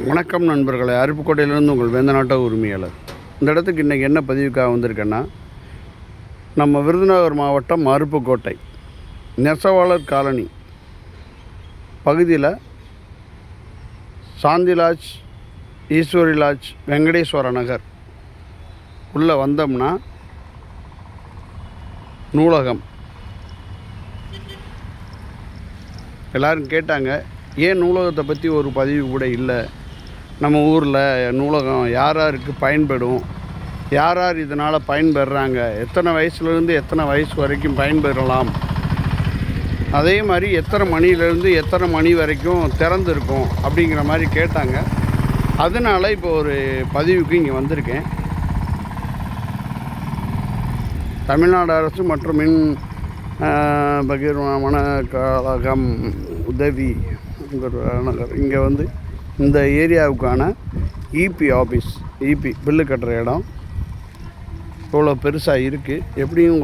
வணக்கம் நண்பர்களே, அருப்புக்கோட்டையிலிருந்து உங்கள் வேந்தநாட்ட உரிமையாளர். இந்த இடத்துக்கு இன்றைக்கி என்ன பதிவுக்காக வந்திருக்கேன்னா, நம்ம விருதுநகர் மாவட்டம் அருப்புக்கோட்டை நெசவாளர் காலனி பகுதியில் சாந்தி லாட்ஜ், ஈஸ்வரி லாட்ஜ், வெங்கடேஸ்வர நகர் உள்ளே வந்தோம்னா நூலகம். எல்லோரும் கேட்டாங்க, ஏன் நூலகத்தை பற்றி ஒரு பதிவு கூட இல்லை, நம்ம ஊரில் நூலகம் யார் யாருக்கு பயன்படும், யார் யார் இதனால் பயன்பெறாங்க, எத்தனை வயசுலேருந்து எத்தனை வயசு வரைக்கும் பயன்பெறலாம், அதே மாதிரி எத்தனை மணிலேருந்து எத்தனை மணி வரைக்கும் திறந்துருக்கும் அப்படிங்கிற மாதிரி கேட்டாங்க. அதனால் இப்போ ஒரு பதிவுக்கு இங்கே வந்திருக்கேன். தமிழ்நாடு அரசு மற்றும் மின் பகிர்மான கழகம் உதவி நகர் இங்கே வந்து இந்த ஏரியாவுக்கான இபி ஆஃபீஸ், இபி பில்லு கட்டுற இடம் இவ்வளோ பெருசாக இருக்குது. எப்படியும்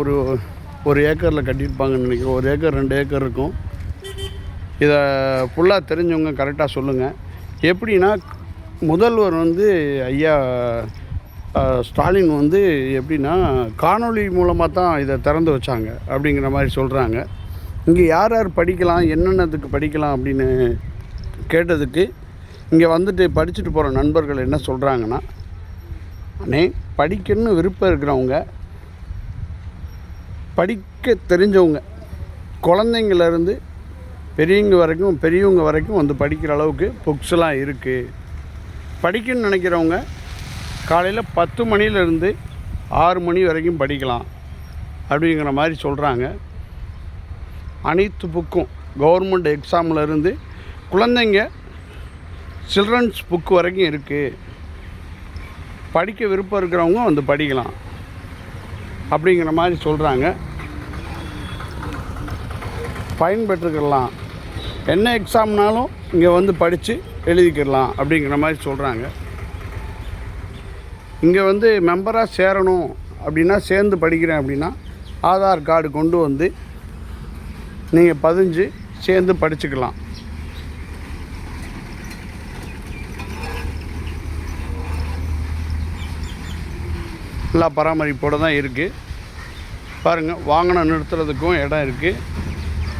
ஒரு ஏக்கரில் கட்டியிருப்பாங்கன்னு நினைக்கிறேன். 1 ஏக்கர் 2 ஏக்கர் இருக்கும். இதை ஃபுல்லாக தெரிஞ்சவங்க கரெக்டாக சொல்லுங்கள். எப்படின்னா, முதல்வர் வந்து ஐயா ஸ்டாலின் வந்து எப்படின்னா காணொளி மூலமாக தான் இதை திறந்து வச்சாங்க அப்படிங்கிற மாதிரி சொல்கிறாங்க. இங்கே யார் யார் படிக்கலாம், என்னென்னதுக்கு படிக்கலாம் அப்படின்னு கேட்டதுக்கு இங்கே வந்துட்டு படிச்சுட்டு போகிற நண்பர்கள் என்ன சொல்கிறாங்கன்னா, படிக்கணும்னு விருப்பம் இருக்கிறவங்க, படிக்க தெரிஞ்சவங்க, குழந்தைங்கள்லேருந்து பெரியவங்க வரைக்கும் வந்து படிக்கிற அளவுக்கு புக்ஸ்லாம் இருக்குது. படிக்கணும்னு நினைக்கிறவங்க காலையில் 10 மணிலேருந்து 6 மணி வரைக்கும் படிக்கலாம் அப்படிங்கிற மாதிரி சொல்கிறாங்க. அனைத்து புக்கும் கவர்மெண்ட் எக்ஸாமில் குழந்தைங்க சில்ட்ரன்ஸ் புக்கு வரைக்கும் இருக்குது. படிக்க விருப்பம் இருக்கிறவங்க வந்து படிக்கலாம் அப்படிங்கிற மாதிரி சொல்கிறாங்க. பயன்பெற்றுக்கலாம், என்ன எக்ஸாம்னாலும் இங்கே வந்து படித்து எழுதிக்கிடலாம் அப்படிங்கிற மாதிரி சொல்கிறாங்க. இங்கே வந்து மெம்பராக சேரணும் அப்படின்னா, சேர்ந்து படிக்கிறேன் அப்படின்னா ஆதார் கார்டு கொண்டு வந்து நீங்கள் பதிஞ்சு சேர்ந்து படிச்சுக்கலாம். எல்லா பராமரிப்போடு தான் இருக்குது. பாருங்கள், வாகனம் நிறுத்துறதுக்கும் இடம் இருக்குது.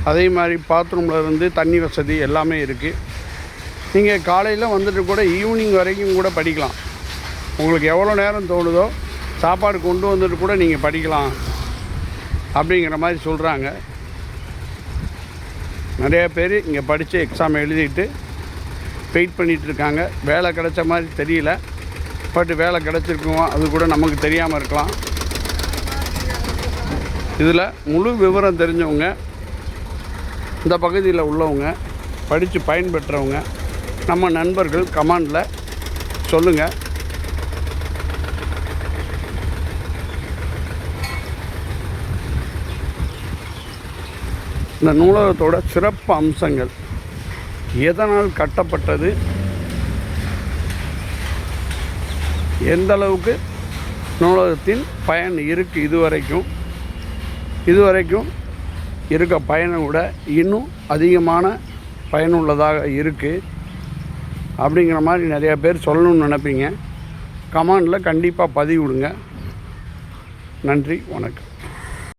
அதே மாதிரி பாத்ரூம்லேருந்து தண்ணி வசதி எல்லாமே இருக்குது. நீங்கள் காலையில் வந்துட்டு கூட ஈவினிங் வரைக்கும் கூட படிக்கலாம். உங்களுக்கு எவ்வளோ நேரம் தோணுதோ சாப்பாடு கொண்டு வந்துட்டு கூட நீங்கள் படிக்கலாம் அப்படிங்கிற மாதிரி சொல்கிறாங்க. நிறைய பேர் இங்கே படித்து எக்ஸாம் எழுதிட்டு வெயிட் பண்ணிகிட்ருக்காங்க. வேலை கிடைச்ச மாதிரி தெரியல, பட் வேலை கிடச்சிருக்கோம், அது கூட நமக்கு தெரியாமல் இருக்கலாம். இதில் முழு விவரம் தெரிஞ்சவங்க, இந்த பகுதியில் உள்ளவங்க, படித்து பயன்பெற்றவங்க, நம்ம நண்பர்கள் கமெண்டில் சொல்லுங்கள். இந்த நூலகத்தோட சிறப்பு அம்சங்கள், எதனால் கட்டப்பட்டது, எந்த அளவுக்கு நூலகத்தின் பயன் இருக்குது, இதுவரைக்கும் இருக்க பயனை விட இன்னும் அதிகமான பயனுள்ளதாக இருக்குது அப்படிங்கிற மாதிரி நிறையா பேர் சொல்லணும்னு நினைப்பீங்க. கமெண்டில் கண்டிப்பாக பதிவிடுங்க. நன்றி, வணக்கம்.